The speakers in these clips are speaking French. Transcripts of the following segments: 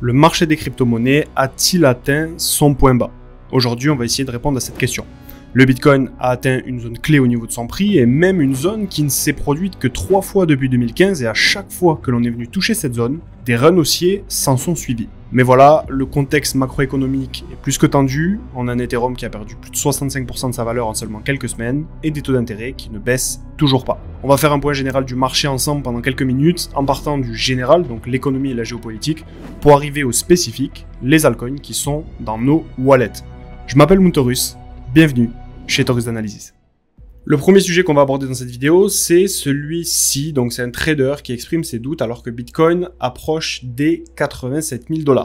Le marché des crypto-monnaies a-t-il atteint son point bas? Aujourd'hui, on va essayer de répondre à cette question. Le Bitcoin a atteint une zone clé au niveau de son prix et même une zone qui ne s'est produite que 3 fois depuis 2015 et à chaque fois que l'on est venu toucher cette zone, des runs haussiers s'en sont suivis. Mais voilà, le contexte macroéconomique est plus que tendu, on a un Ethereum qui a perdu plus de 65% de sa valeur en seulement quelques semaines et des taux d'intérêt qui ne baissent toujours pas. On va faire un point général du marché ensemble pendant quelques minutes en partant du général, donc l'économie et la géopolitique, pour arriver au spécifique, les altcoins qui sont dans nos wallets. Je m'appelle Muntorus, bienvenue chez Torus Analysis. Le premier sujet qu'on va aborder dans cette vidéo, c'est celui-ci. Donc c'est un trader qui exprime ses doutes alors que Bitcoin approche des 87 000 $.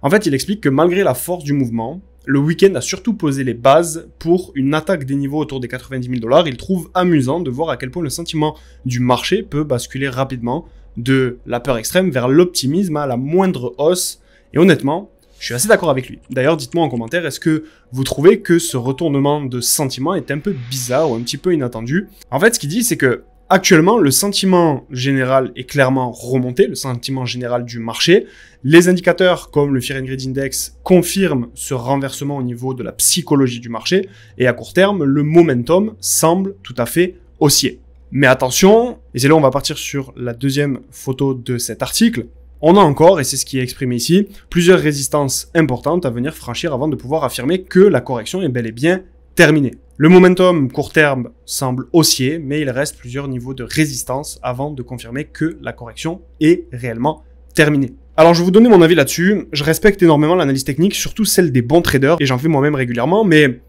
En fait, il explique que malgré la force du mouvement, le week-end a surtout posé les bases pour une attaque des niveaux autour des 90 000 $. Il trouve amusant de voir à quel point le sentiment du marché peut basculer rapidement de la peur extrême vers l'optimisme à la moindre hausse. Et honnêtement, je suis assez d'accord avec lui. D'ailleurs, dites-moi en commentaire, est-ce que vous trouvez que ce retournement de sentiment est un peu bizarre ou un petit peu inattendu? En fait, ce qu'il dit, c'est que actuellement, le sentiment général est clairement remonté, le sentiment général du marché. Les indicateurs comme le Fear and Greed Index confirment ce renversement au niveau de la psychologie du marché. Et à court terme, le momentum semble tout à fait haussier. Mais attention, et c'est là où on va partir sur la deuxième photo de cet article, on a encore, et c'est ce qui est exprimé ici, plusieurs résistances importantes à venir franchir avant de pouvoir affirmer que la correction est bel et bien terminée. Le momentum court terme semble haussier, mais il reste plusieurs niveaux de résistance avant de confirmer que la correction est réellement terminée. Alors je vais vous donner mon avis là-dessus. Je respecte énormément l'analyse technique, surtout celle des bons traders, et j'en fais moi-même régulièrement, mais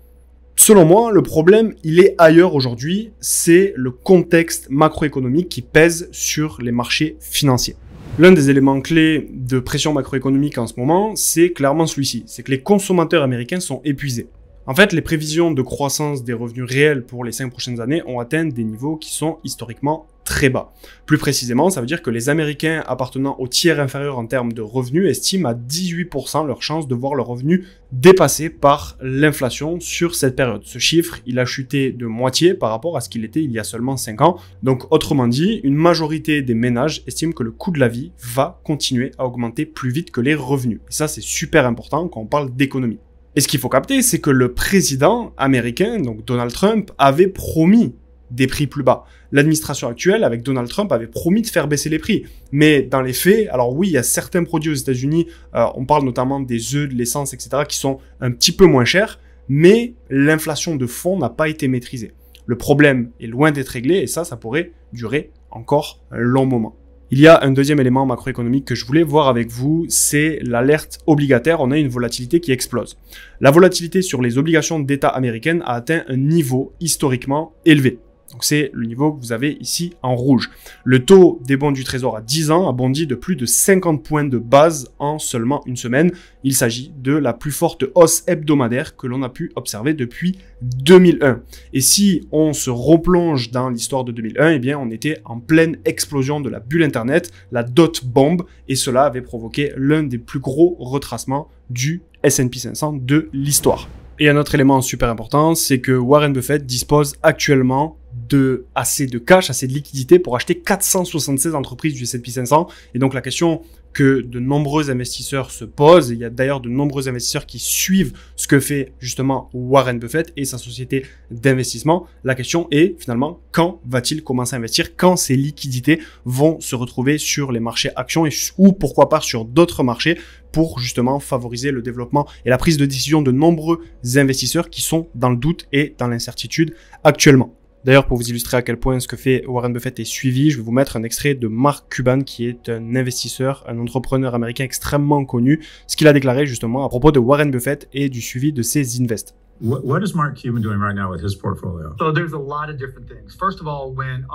selon moi, le problème, il est ailleurs aujourd'hui, c'est le contexte macroéconomique qui pèse sur les marchés financiers. L'un des éléments clés de pression macroéconomique en ce moment, c'est clairement celui-ci. C'est que les consommateurs américains sont épuisés. En fait, les prévisions de croissance des revenus réels pour les 5 prochaines années ont atteint des niveaux qui sont historiquement très bas. Plus précisément, ça veut dire que les Américains appartenant au tiers inférieur en termes de revenus estiment à 18% leur chance de voir leurs revenus dépassés par l'inflation sur cette période. Ce chiffre, il a chuté de moitié par rapport à ce qu'il était il y a seulement 5 ans. Donc, autrement dit, une majorité des ménages estiment que le coût de la vie va continuer à augmenter plus vite que les revenus. Et ça, c'est super important quand on parle d'économie. Et ce qu'il faut capter, c'est que le président américain, donc Donald Trump, avait promis des prix plus bas. L'administration actuelle, avec Donald Trump, avait promis de faire baisser les prix. Mais dans les faits, alors oui, il y a certains produits aux États-Unis, on parle notamment des œufs, de l'essence, etc., qui sont un petit peu moins chers, mais l'inflation de fond n'a pas été maîtrisée. Le problème est loin d'être réglé et ça pourrait durer encore un long moment. Il y a un deuxième élément macroéconomique que je voulais voir avec vous, c'est l'alerte obligataire. On a une volatilité qui explose. La volatilité sur les obligations d'État américaines a atteint un niveau historiquement élevé. Donc c'est le niveau que vous avez ici en rouge. Le taux des bons du trésor à 10 ans a bondi de plus de 50 points de base en seulement une semaine. Il s'agit de la plus forte hausse hebdomadaire que l'on a pu observer depuis 2001. Et si on se replonge dans l'histoire de 2001, eh bien on était en pleine explosion de la bulle Internet, la dot bomb, et cela avait provoqué l'un des plus gros retracements du S&P 500 de l'histoire. Et un autre élément super important, c'est que Warren Buffett dispose actuellement de assez de cash, assez de liquidité pour acheter 476 entreprises du S&P 500. Et donc la question que de nombreux investisseurs se posent, et il y a d'ailleurs de nombreux investisseurs qui suivent ce que fait justement Warren Buffett et sa société d'investissement, la question est finalement quand va-t-il commencer à investir, quand ces liquidités vont se retrouver sur les marchés actions ou pourquoi pas sur d'autres marchés pour justement favoriser le développement et la prise de décision de nombreux investisseurs qui sont dans le doute et dans l'incertitude actuellement. D'ailleurs, pour vous illustrer à quel point ce que fait Warren Buffett est suivi, je vais vous mettre un extrait de Mark Cuban, qui est un investisseur, un entrepreneur américain extrêmement connu, ce qu'il a déclaré justement à propos de Warren Buffett et du suivi de ses invests. What is Mark Cuban doing right now with his portfolio? So there's a lot of different things. First of all, when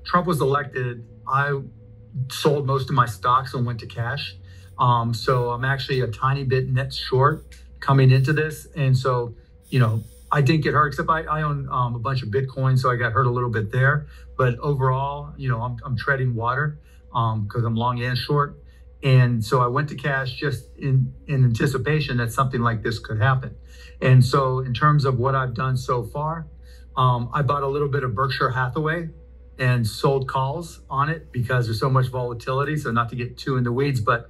Trump was elected, I sold most of my stocks and went to cash. So I'm actually a tiny bit net short coming into this. And so, you know, I didn't get hurt, except I own a bunch of Bitcoin, so I got hurt a little bit there. But overall, you know, I'm treading water because I'm long and short. And so I went to cash just in anticipation that something like this could happen. And so in terms of what I've done so far, I bought a little bit of Berkshire Hathaway and sold calls on it because there's so much volatility. So not to get too in the weeds, but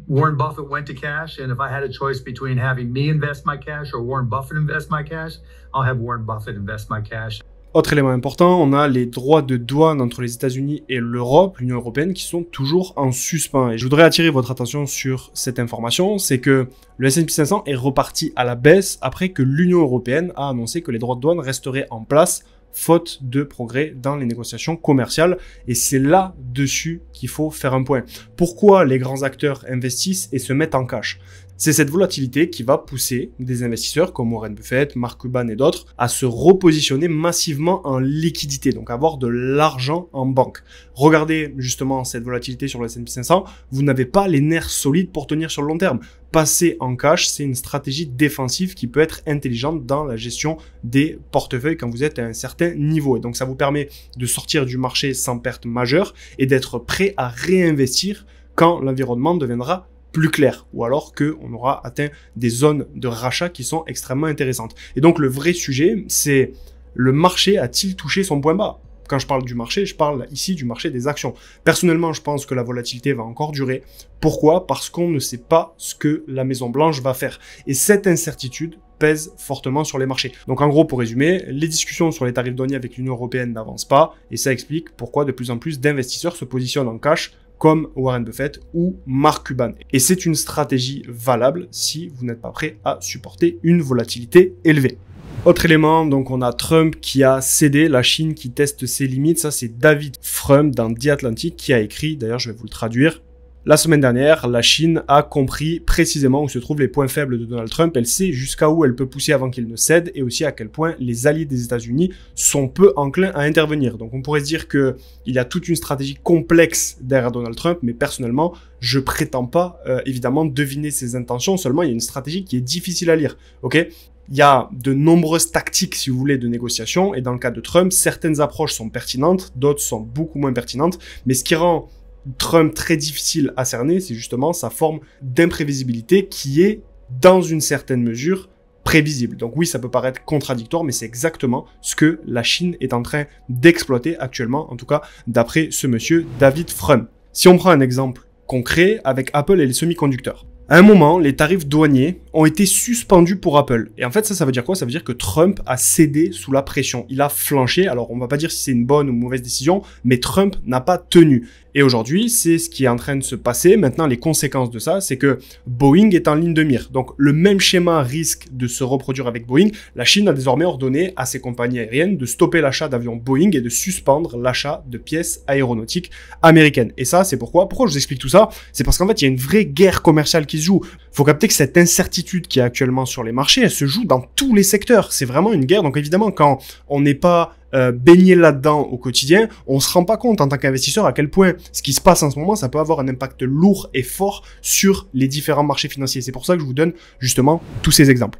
Warren Buffett went to cash, and if I had a choice between having me invest my cash or Warren Buffett invest my cash, I'll have Warren Buffett invest my cash. Autre élément important, on a les droits de douane entre les États-Unis et l'Europe, l'Union européenne, qui sont toujours en suspens. Et je voudrais attirer votre attention sur cette information, c'est que le S&P 500 est reparti à la baisse après que l'Union européenne a annoncé que les droits de douane resteraient en place faute de progrès dans les négociations commerciales. Et c'est là-dessus qu'il faut faire un point. Pourquoi les grands acteurs investissent et se mettent en cash ? C'est cette volatilité qui va pousser des investisseurs comme Warren Buffett, Mark Cuban et d'autres à se repositionner massivement en liquidité, donc avoir de l'argent en banque. Regardez justement cette volatilité sur le S&P 500, vous n'avez pas les nerfs solides pour tenir sur le long terme. Passer en cash, c'est une stratégie défensive qui peut être intelligente dans la gestion des portefeuilles quand vous êtes à un certain niveau. Et donc ça vous permet de sortir du marché sans perte majeure et d'être prêt à réinvestir quand l'environnement deviendra plus clair, ou alors qu'on aura atteint des zones de rachat qui sont extrêmement intéressantes. Et donc le vrai sujet, c'est le marché a-t-il touché son point bas ? Quand je parle du marché, je parle ici du marché des actions. Personnellement, je pense que la volatilité va encore durer. Pourquoi ? Parce qu'on ne sait pas ce que la Maison Blanche va faire. Et cette incertitude pèse fortement sur les marchés. Donc en gros, pour résumer, les discussions sur les tarifs douaniers avec l'Union européenne n'avancent pas, et ça explique pourquoi de plus en plus d'investisseurs se positionnent en cash comme Warren Buffett ou Mark Cuban. Et c'est une stratégie valable si vous n'êtes pas prêt à supporter une volatilité élevée. Autre élément, donc on a Trump qui a cédé, la Chine qui teste ses limites. Ça, c'est David Frum dans The Atlantic qui a écrit, d'ailleurs je vais vous le traduire. La semaine dernière, la Chine a compris précisément où se trouvent les points faibles de Donald Trump. Elle sait jusqu'à où elle peut pousser avant qu'il ne cède et aussi à quel point les alliés des États-Unis sont peu enclins à intervenir. Donc on pourrait se dire qu'il y a toute une stratégie complexe derrière Donald Trump, mais personnellement, je prétends pas évidemment deviner ses intentions. Seulement, il y a une stratégie qui est difficile à lire. Ok ? Il y a de nombreuses tactiques, si vous voulez, de négociation. Et dans le cas de Trump, certaines approches sont pertinentes, d'autres sont beaucoup moins pertinentes. Mais ce qui rend Trump très difficile à cerner, c'est justement sa forme d'imprévisibilité qui est, dans une certaine mesure, prévisible. Donc oui, ça peut paraître contradictoire, mais c'est exactement ce que la Chine est en train d'exploiter actuellement, en tout cas d'après ce monsieur David Frum. Si on prend un exemple concret avec Apple et les semi-conducteurs. À un moment, les tarifs douaniers ont été suspendus pour Apple. Et en fait, ça veut dire quoi ? Ça veut dire que Trump a cédé sous la pression. Il a flanché. Alors, on va pas dire si c'est une bonne ou mauvaise décision, mais Trump n'a pas tenu. Et aujourd'hui, c'est ce qui est en train de se passer. Maintenant, les conséquences de ça, c'est que Boeing est en ligne de mire. Donc, le même schéma risque de se reproduire avec Boeing. La Chine a désormais ordonné à ses compagnies aériennes de stopper l'achat d'avions Boeing et de suspendre l'achat de pièces aéronautiques américaines. Et ça, c'est pourquoi je vous explique tout ça ? C'est parce qu'en fait, il y a une vraie guerre commerciale qui se joue. Faut capter que cette incertitude qui est actuellement sur les marchés, elle se joue dans tous les secteurs. C'est vraiment une guerre. Donc, évidemment, quand on n'est pas baigné là-dedans au quotidien, on se rend pas compte en tant qu'investisseur à quel point ce qui se passe en ce moment, ça peut avoir un impact lourd et fort sur les différents marchés financiers. C'est pour ça que je vous donne justement tous ces exemples.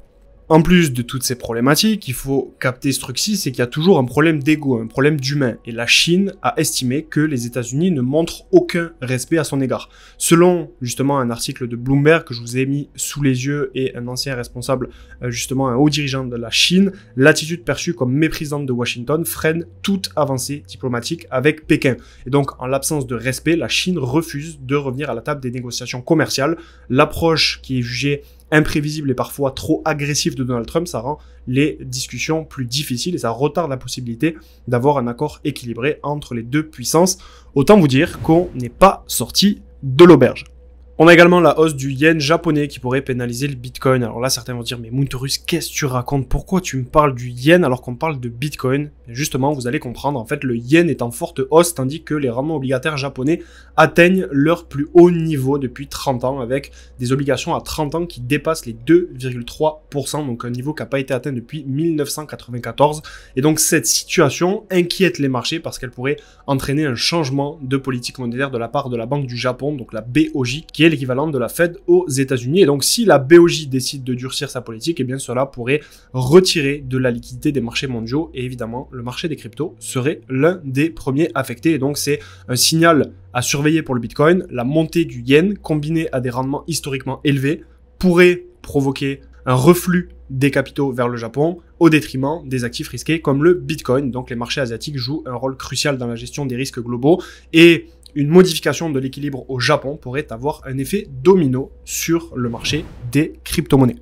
En plus de toutes ces problématiques, il faut capter ce truc-ci, c'est qu'il y a toujours un problème d'ego, un problème d'humain. Et la Chine a estimé que les États-Unis ne montrent aucun respect à son égard. Selon justement un article de Bloomberg que je vous ai mis sous les yeux et un ancien responsable, justement un haut dirigeant de la Chine, l'attitude perçue comme méprisante de Washington freine toute avancée diplomatique avec Pékin. Et donc, en l'absence de respect, la Chine refuse de revenir à la table des négociations commerciales. L'approche qui est jugée imprévisible et parfois trop agressif de Donald Trump, ça rend les discussions plus difficiles et ça retarde la possibilité d'avoir un accord équilibré entre les deux puissances. Autant vous dire qu'on n'est pas sorti de l'auberge. On a également la hausse du yen japonais qui pourrait pénaliser le bitcoin. Alors là, certains vont dire, mais Mounterus, qu'est-ce que tu racontes ? Pourquoi tu me parles du yen alors qu'on parle de bitcoin ? Et justement, vous allez comprendre, en fait, le yen est en forte hausse tandis que les rendements obligataires japonais atteignent leur plus haut niveau depuis 30 ans avec des obligations à 30 ans qui dépassent les 2,3%, donc un niveau qui n'a pas été atteint depuis 1994. Et donc cette situation inquiète les marchés parce qu'elle pourrait entraîner un changement de politique monétaire de la part de la Banque du Japon, donc la BOJ, qui est l'équivalent de la Fed aux États-Unis. Et donc, si la BOJ décide de durcir sa politique, eh bien, cela pourrait retirer de la liquidité des marchés mondiaux. Et évidemment, le marché des cryptos serait l'un des premiers affectés. Et donc, c'est un signal à surveiller pour le Bitcoin. La montée du yen, combinée à des rendements historiquement élevés, pourrait provoquer un reflux des capitaux vers le Japon au détriment des actifs risqués comme le Bitcoin. Donc les marchés asiatiques jouent un rôle crucial dans la gestion des risques globaux et une modification de l'équilibre au Japon pourrait avoir un effet domino sur le marché des crypto-monnaies.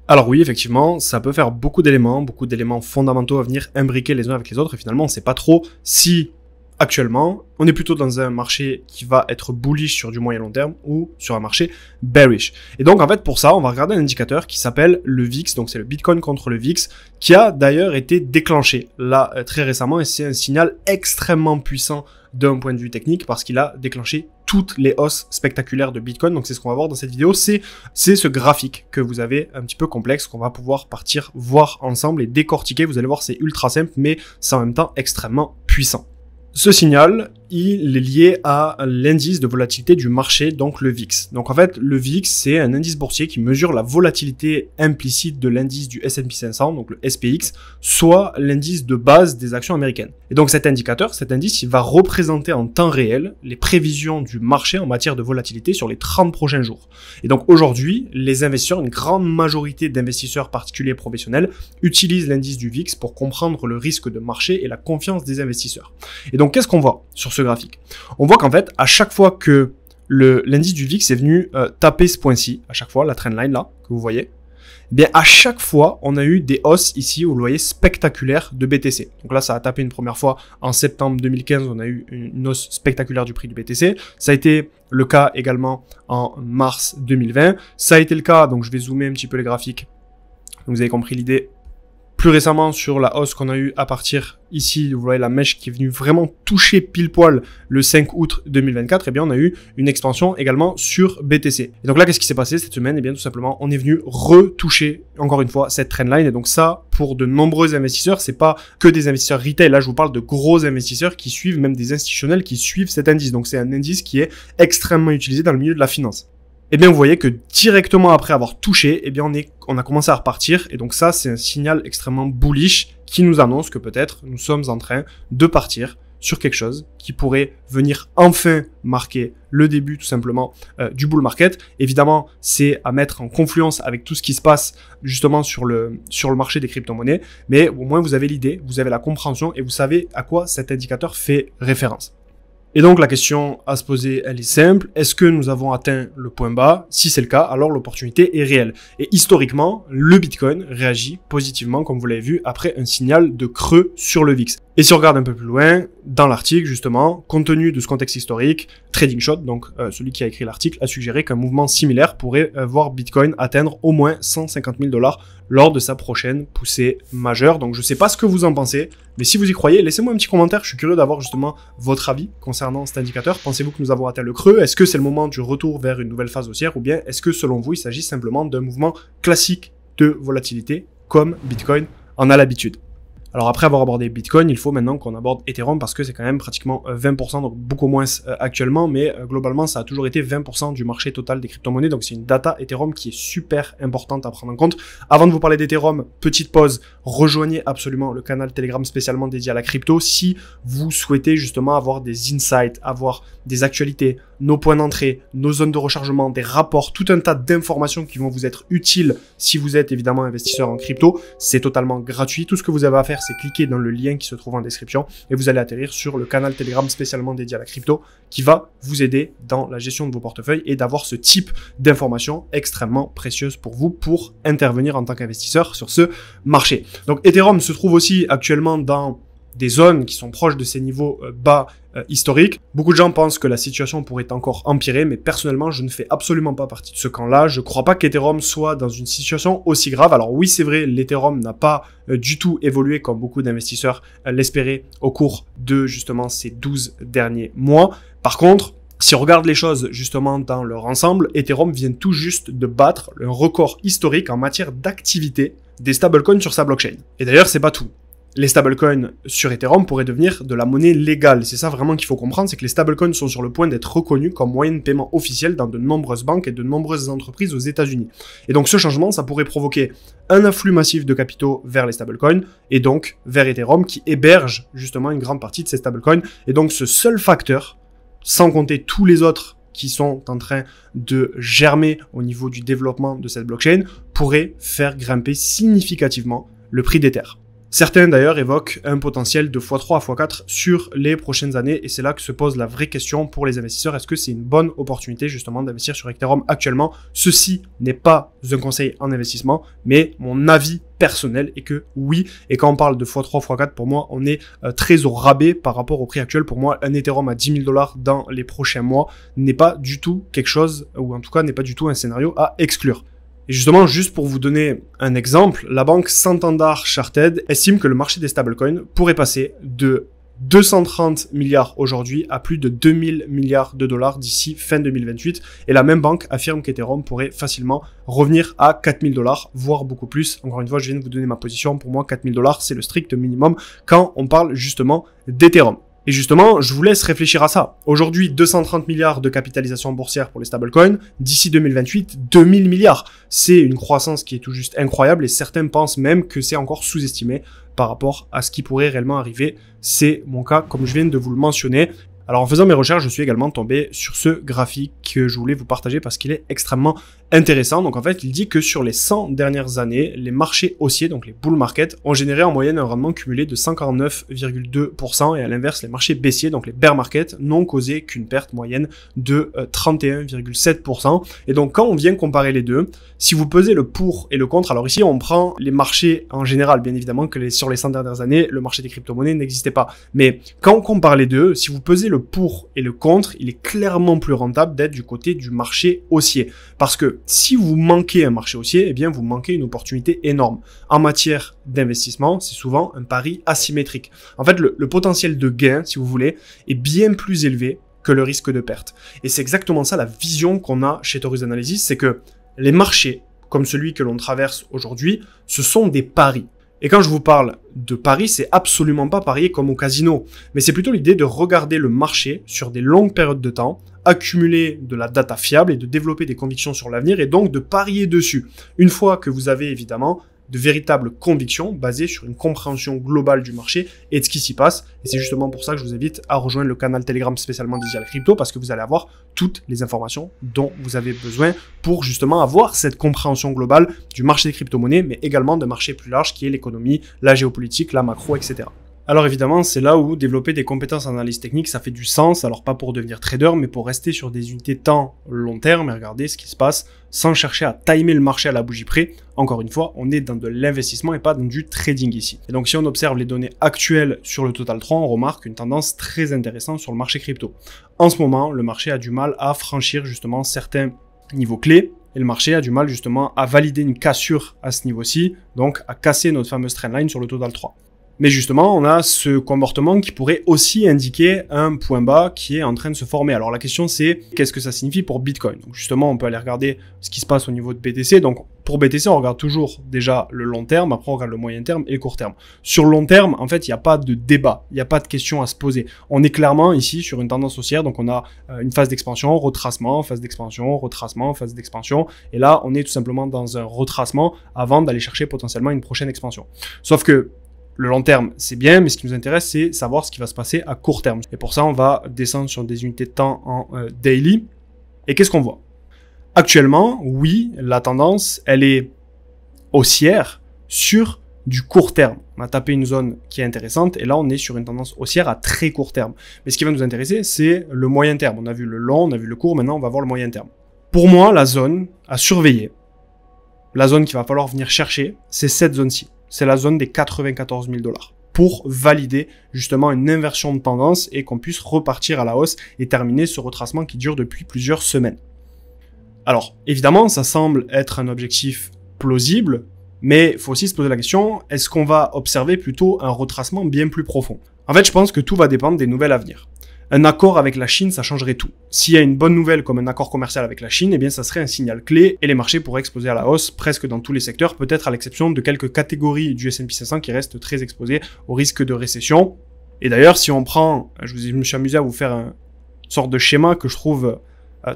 Alors oui, effectivement, ça peut faire beaucoup d'éléments fondamentaux à venir imbriquer les uns avec les autres, et finalement, on ne sait pas trop si, actuellement, on est plutôt dans un marché qui va être bullish sur du moyen long terme ou sur un marché bearish. Et donc, en fait, pour ça, on va regarder un indicateur qui s'appelle le VIX, donc c'est le Bitcoin contre le VIX, qui a d'ailleurs été déclenché là très récemment, et c'est un signal extrêmement puissant d'un point de vue technique parce qu'il a déclenché toutes les hausses spectaculaires de Bitcoin. Donc c'est ce qu'on va voir dans cette vidéo, c'est ce graphique que vous avez un petit peu complexe qu'on va pouvoir partir voir ensemble et décortiquer. Vous allez voir, c'est ultra simple, mais c'est en même temps extrêmement puissant. Ce signal, il est lié à l'indice de volatilité du marché, donc le VIX. Donc en fait, le VIX, c'est un indice boursier qui mesure la volatilité implicite de l'indice du S&P 500, donc le SPX, soit l'indice de base des actions américaines. Et donc cet indicateur, cet indice, il va représenter en temps réel les prévisions du marché en matière de volatilité sur les 30 prochains jours. Et donc aujourd'hui, les investisseurs, une grande majorité d'investisseurs particuliers et professionnels, utilisent l'indice du VIX pour comprendre le risque de marché et la confiance des investisseurs. Et donc qu'est-ce qu'on voit sur ce graphique? On voit qu'en fait, à chaque fois que l'indice du VIX est venu taper ce point-ci, à chaque fois, la trendline là, que vous voyez, eh bien à chaque fois, on a eu des hausses ici, vous le voyez, spectaculaires de BTC. Donc là, ça a tapé une première fois en septembre 2015, on a eu une hausse spectaculaire du prix du BTC. Ça a été le cas également en mars 2020. Ça a été le cas, donc je vais zoomer un petit peu les graphiques, donc vous avez compris l'idée. Plus récemment, sur la hausse qu'on a eue à partir ici, vous voyez la mèche qui est venue vraiment toucher pile poil le 5 août 2024, eh bien on a eu une expansion également sur BTC. Et donc là, qu'est-ce qui s'est passé cette semaine? Eh bien tout simplement, on est venu retoucher encore une fois cette trendline. Et donc ça, pour de nombreux investisseurs, c'est pas que des investisseurs retail. Là, je vous parle de gros investisseurs qui suivent, même des institutionnels qui suivent cet indice. Donc c'est un indice qui est extrêmement utilisé dans le milieu de la finance. Eh bien, vous voyez que directement après avoir touché, eh bien, on a commencé à repartir. Et donc ça, c'est un signal extrêmement bullish qui nous annonce que peut-être nous sommes en train de partir sur quelque chose qui pourrait venir enfin marquer le début tout simplement du bull market. Évidemment, c'est à mettre en confluence avec tout ce qui se passe justement sur le marché des crypto-monnaies. Mais au moins, vous avez l'idée, vous avez la compréhension et vous savez à quoi cet indicateur fait référence. Et donc la question à se poser, elle est simple. Est-ce que nous avons atteint le point bas? Si c'est le cas, alors l'opportunité est réelle. Et historiquement, le Bitcoin réagit positivement, comme vous l'avez vu, après un signal de creux sur le VIX. Et si on regarde un peu plus loin, dans l'article justement, compte tenu de ce contexte historique, TradingShot, donc celui qui a écrit l'article, a suggéré qu'un mouvement similaire pourrait voir Bitcoin atteindre au moins 150 000 $ lors de sa prochaine poussée majeure. Donc je sais pas ce que vous en pensez, mais si vous y croyez, laissez-moi un petit commentaire, je suis curieux d'avoir justement votre avis concernant cet indicateur. Pensez-vous que nous avons atteint le creux? Est-ce que c'est le moment du retour vers une nouvelle phase haussière, ou bien est-ce que selon vous, il s'agit simplement d'un mouvement classique de volatilité comme Bitcoin en a l'habitude? Alors après avoir abordé Bitcoin, il faut maintenant qu'on aborde Ethereum parce que c'est quand même pratiquement 20%, donc beaucoup moins actuellement, mais globalement ça a toujours été 20% du marché total des crypto-monnaies, donc c'est une data Ethereum qui est super importante à prendre en compte. Avant de vous parler d'Ethereum, petite pause, rejoignez absolument le canal Telegram spécialement dédié à la crypto si vous souhaitez justement avoir des insights, avoir des actualités, nos points d'entrée, nos zones de rechargement, des rapports, tout un tas d'informations qui vont vous être utiles si vous êtes évidemment investisseur en crypto. C'est totalement gratuit, tout ce que vous avez à faire c'est cliquer dans le lien qui se trouve en description et vous allez atterrir sur le canal Telegram spécialement dédié à la crypto qui va vous aider dans la gestion de vos portefeuilles et d'avoir ce type d'informations extrêmement précieuses pour vous pour intervenir en tant qu'investisseur sur ce marché. Donc Ethereum se trouve aussi actuellement dans des zones qui sont proches de ces niveaux bas historiques. Beaucoup de gens pensent que la situation pourrait encore empirer, mais personnellement, je ne fais absolument pas partie de ce camp-là. Je ne crois pas qu'Ethereum soit dans une situation aussi grave. Alors oui, c'est vrai, l'Ethereum n'a pas du tout évolué comme beaucoup d'investisseurs l'espéraient au cours de justement ces 12 derniers mois. Par contre, si on regarde les choses justement dans leur ensemble, Ethereum vient tout juste de battre un record historique en matière d'activité des stablecoins sur sa blockchain. Et d'ailleurs, c'est pas tout. Les stablecoins sur Ethereum pourraient devenir de la monnaie légale. C'est ça vraiment qu'il faut comprendre, c'est que les stablecoins sont sur le point d'être reconnus comme moyen de paiement officiel dans de nombreuses banques et de nombreuses entreprises aux États-Unis. Et donc ce changement, ça pourrait provoquer un afflux massif de capitaux vers les stablecoins et donc vers Ethereum qui héberge justement une grande partie de ces stablecoins. Et donc ce seul facteur, sans compter tous les autres qui sont en train de germer au niveau du développement de cette blockchain, pourrait faire grimper significativement le prix d'Ether. Certains d'ailleurs évoquent un potentiel de x3 à x4 sur les prochaines années et c'est là que se pose la vraie question pour les investisseurs. Est-ce que c'est une bonne opportunité justement d'investir sur Ethereum actuellement? Ceci n'est pas un conseil en investissement, mais mon avis personnel est que oui. Et quand on parle de x3, x4, pour moi, on est très au rabais par rapport au prix actuel. Pour moi, un Ethereum à 10 000 $ dans les prochains mois n'est pas du tout quelque chose, ou en tout cas n'est pas du tout un scénario à exclure. Et justement, juste pour vous donner un exemple, la banque Santander Chartered estime que le marché des stablecoins pourrait passer de 230 milliards aujourd'hui à plus de 2000 milliards de dollars d'ici fin 2028. Et la même banque affirme qu'Ethereum pourrait facilement revenir à 4000 $, voire beaucoup plus. Encore une fois, je viens de vous donner ma position. Pour moi, 4000 $, c'est le strict minimum quand on parle justement d'Ethereum. Et justement, je vous laisse réfléchir à ça. Aujourd'hui, 230 milliards de capitalisation boursière pour les stablecoins. D'ici 2028, 2000 milliards. C'est une croissance qui est tout juste incroyable et certains pensent même que c'est encore sous-estimé par rapport à ce qui pourrait réellement arriver. C'est mon cas, comme je viens de vous le mentionner. Alors en faisant mes recherches, je suis également tombé sur ce graphique que je voulais vous partager parce qu'il est extrêmement intéressant. Donc en fait, il dit que sur les 100 dernières années, les marchés haussiers, donc les bull markets, ont généré en moyenne un rendement cumulé de 149,2% et à l'inverse, les marchés baissiers, donc les bear markets, n'ont causé qu'une perte moyenne de 31,7%. Et donc quand on vient comparer les deux, si vous pesez le pour et le contre, alors ici on prend les marchés en général, bien évidemment que sur les 100 dernières années, le marché des crypto-monnaies n'existait pas. Mais quand on compare les deux, si vous pesez le pour et le contre, il est clairement plus rentable d'être du côté du marché haussier. Parce que si vous manquez un marché haussier, eh bien vous manquez une opportunité énorme. En matière d'investissement, c'est souvent un pari asymétrique. En fait, le potentiel de gain, si vous voulez, est bien plus élevé que le risque de perte. Et c'est exactement ça la vision qu'on a chez Taurus Analysis, c'est que les marchés, comme celui que l'on traverse aujourd'hui, ce sont des paris. Et quand je vous parle de paris, c'est absolument pas parier comme au casino, mais c'est plutôt l'idée de regarder le marché sur des longues périodes de temps, accumuler de la data fiable et de développer des convictions sur l'avenir et donc de parier dessus. Une fois que vous avez évidemment de véritables convictions basées sur une compréhension globale du marché et de ce qui s'y passe. Et c'est justement pour ça que je vous invite à rejoindre le canal Telegram spécialement dédié à la crypto parce que vous allez avoir toutes les informations dont vous avez besoin pour justement avoir cette compréhension globale du marché des crypto-monnaies, mais également d'un marché plus large qui est l'économie, la géopolitique, la macro, etc. Alors évidemment, c'est là où développer des compétences en analyse technique, ça fait du sens, alors pas pour devenir trader, mais pour rester sur des unités temps long terme et regarder ce qui se passe sans chercher à timer le marché à la bougie près. Encore une fois, on est dans de l'investissement et pas dans du trading ici. Et donc si on observe les données actuelles sur le Total 3, on remarque une tendance très intéressante sur le marché crypto. En ce moment, le marché a du mal à franchir justement certains niveaux clés. Et le marché a du mal justement à valider une cassure à ce niveau-ci, donc à casser notre fameuse trendline sur le Total 3. Mais justement, on a ce comportement qui pourrait aussi indiquer un point bas qui est en train de se former. Alors la question c'est, qu'est-ce que ça signifie pour Bitcoin? Donc justement, on peut aller regarder ce qui se passe au niveau de BTC. Donc pour BTC, on regarde toujours déjà le long terme, après on regarde le moyen terme et le court terme. Sur le long terme, en fait, il n'y a pas de débat, il n'y a pas de question à se poser. On est clairement ici sur une tendance haussière, donc on a une phase d'expansion, retracement, phase d'expansion, retracement, phase d'expansion. Et là, on est tout simplement dans un retracement avant d'aller chercher potentiellement une prochaine expansion. Sauf que le long terme, c'est bien, mais ce qui nous intéresse, c'est savoir ce qui va se passer à court terme. Et pour ça, on va descendre sur des unités de temps en daily. Et qu'est-ce qu'on voit? Actuellement, oui, la tendance, elle est haussière sur du court terme. On a tapé une zone qui est intéressante et là, on est sur une tendance haussière à très court terme. Mais ce qui va nous intéresser, c'est le moyen terme. On a vu le long, on a vu le court, maintenant, on va voir le moyen terme. Pour moi, la zone à surveiller, la zone qu'il va falloir venir chercher, c'est cette zone-ci. C'est la zone des 94 000 $ pour valider justement une inversion de tendance et qu'on puisse repartir à la hausse et terminer ce retracement qui dure depuis plusieurs semaines. Alors, évidemment, ça semble être un objectif plausible, mais il faut aussi se poser la question, est-ce qu'on va observer plutôt un retracement bien plus profond? En fait, je pense que tout va dépendre des nouvelles à venir. Un accord avec la Chine, ça changerait tout. S'il y a une bonne nouvelle comme un accord commercial avec la Chine, eh bien ça serait un signal clé et les marchés pourraient exploser à la hausse presque dans tous les secteurs, peut-être à l'exception de quelques catégories du S&P 500 qui restent très exposées au risque de récession. Et d'ailleurs, si on prend, je me suis amusé à vous faire une sorte de schéma que je trouve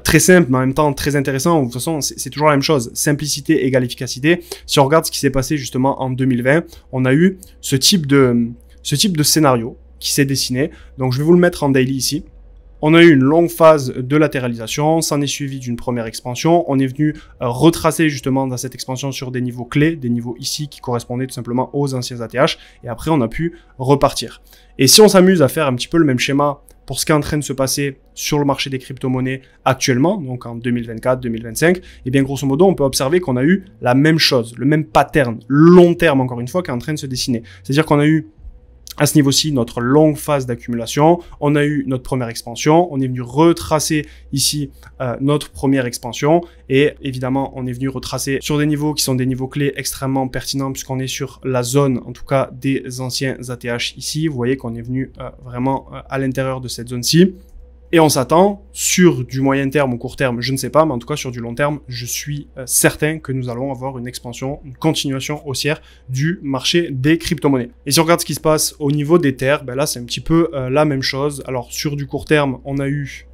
très simple, mais en même temps très intéressant. De toute façon, c'est toujours la même chose. Simplicité égale efficacité. Si on regarde ce qui s'est passé justement en 2020, on a eu ce type de scénario qui s'est dessiné. Donc je vais vous le mettre en daily ici. On a eu une longue phase de latéralisation, s'en est suivi d'une première expansion. On est venu retracer justement dans cette expansion sur des niveaux clés, des niveaux ici qui correspondaient tout simplement aux anciens ATH. Et après, on a pu repartir. Et si on s'amuse à faire un petit peu le même schéma pour ce qui est en train de se passer sur le marché des crypto-monnaies actuellement, donc en 2024-2025, eh bien grosso modo, on peut observer qu'on a eu la même chose, le même pattern, long terme encore une fois, qui est en train de se dessiner. C'est-à-dire qu'on a eu à ce niveau-ci, notre longue phase d'accumulation, on a eu notre première expansion, on est venu retracer ici notre première expansion et évidemment, on est venu retracer sur des niveaux qui sont des niveaux clés extrêmement pertinents puisqu'on est sur la zone, en tout cas, des anciens ATH ici. Vous voyez qu'on est venu vraiment à l'intérieur de cette zone-ci. Et on s'attend, sur du moyen terme ou court terme, je ne sais pas, mais en tout cas sur du long terme, je suis certain que nous allons avoir une expansion, une continuation haussière du marché des crypto-monnaies. Et si on regarde ce qui se passe au niveau d'Ether, ben là c'est un petit peu la même chose. Alors sur du court terme, on a eu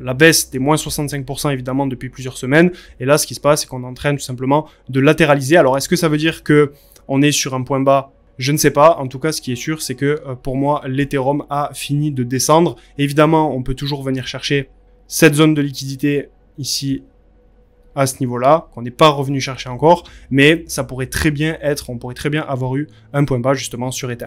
la baisse des moins 65% évidemment depuis plusieurs semaines. Et là ce qui se passe, c'est qu'on est en train tout simplement de latéraliser. Alors est-ce que ça veut dire que on est sur un point bas ? Je ne sais pas. En tout cas, ce qui est sûr, c'est que pour moi, l'Ethereum a fini de descendre. Évidemment, on peut toujours venir chercher cette zone de liquidité ici à ce niveau-là, qu'on n'est pas revenu chercher encore, mais ça pourrait très bien être, on pourrait très bien avoir eu un point bas justement sur Ether.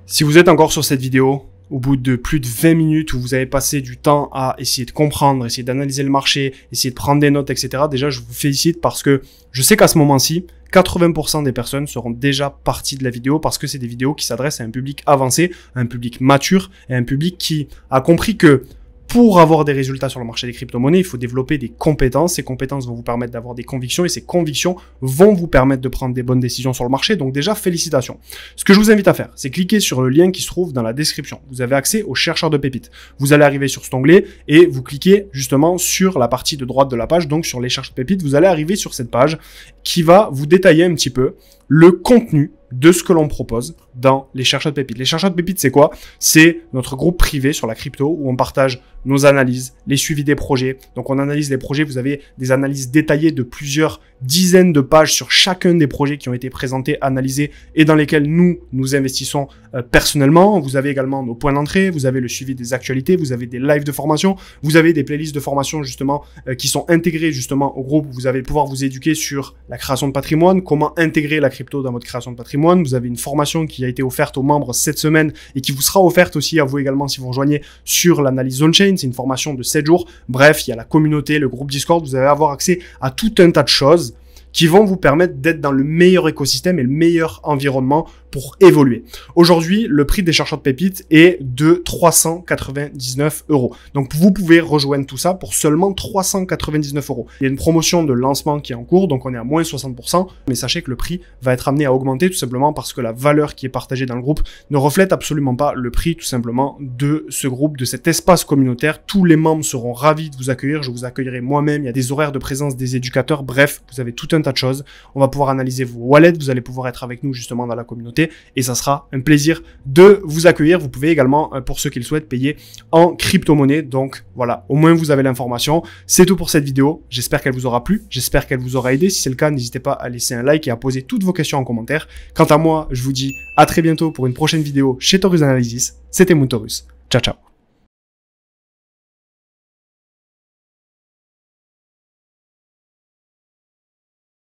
Si vous êtes encore sur cette vidéo, au bout de plus de 20 minutes où vous avez passé du temps à essayer de comprendre, essayer d'analyser le marché, essayer de prendre des notes, etc. Déjà, je vous félicite parce que je sais qu'à ce moment-ci, 80% des personnes seront déjà parties de la vidéo parce que c'est des vidéos qui s'adressent à un public avancé, à un public mature et à un public qui a compris que pour avoir des résultats sur le marché des crypto-monnaies, il faut développer des compétences. Ces compétences vont vous permettre d'avoir des convictions et ces convictions vont vous permettre de prendre des bonnes décisions sur le marché. Donc déjà, félicitations. Ce que je vous invite à faire, c'est cliquer sur le lien qui se trouve dans la description. Vous avez accès au chercheur de pépites. Vous allez arriver sur cet onglet et vous cliquez justement sur la partie de droite de la page, donc sur les chercheurs de pépites. Vous allez arriver sur cette page qui va vous détailler un petit peu le contenu de ce que l'on propose dans les chercheurs de pépites. Les chercheurs de pépites, c'est quoi? C'est notre groupe privé sur la crypto où on partage nos analyses, les suivis des projets. Donc, on analyse les projets. Vous avez des analyses détaillées de plusieurs dizaines de pages sur chacun des projets qui ont été présentés, analysés et dans lesquels nous investissons personnellement. Vous avez également nos points d'entrée. Vous avez le suivi des actualités. Vous avez des lives de formation. Vous avez des playlists de formation justement qui sont intégrées justement au groupe. Vous allez pouvoir vous éduquer sur la création de patrimoine, comment intégrer la crypto dans votre création de patrimoine. Vous avez une formation qui a été offerte aux membres cette semaine et qui vous sera offerte aussi à vous également si vous rejoignez sur l'analyse on-chain. C'est une formation de 7 jours. Bref, il y a la communauté, le groupe Discord. Vous allez avoir accès à tout un tas de choses qui vont vous permettre d'être dans le meilleur écosystème et le meilleur environnement pour évoluer. Aujourd'hui, le prix des chercheurs de pépites est de 399 €. Donc, vous pouvez rejoindre tout ça pour seulement 399 €. Il y a une promotion de lancement qui est en cours, donc on est à moins 60%, mais sachez que le prix va être amené à augmenter tout simplement parce que la valeur qui est partagée dans le groupe ne reflète absolument pas le prix tout simplement de ce groupe, de cet espace communautaire. Tous les membres seront ravis de vous accueillir, je vous accueillerai moi-même, il y a des horaires de présence des éducateurs, bref, vous avez tout un tas de choses. On va pouvoir analyser vos wallets, vous allez pouvoir être avec nous justement dans la communauté et ça sera un plaisir de vous accueillir. Vous pouvez également, pour ceux qui le souhaitent, payer en crypto-monnaie. Donc voilà, au moins vous avez l'information. C'est tout pour cette vidéo. J'espère qu'elle vous aura plu. J'espère qu'elle vous aura aidé. Si c'est le cas, n'hésitez pas à laisser un like et à poser toutes vos questions en commentaire. Quant à moi, je vous dis à très bientôt pour une prochaine vidéo chez Taurus Analysis. C'était Moon Taurus. Ciao, ciao.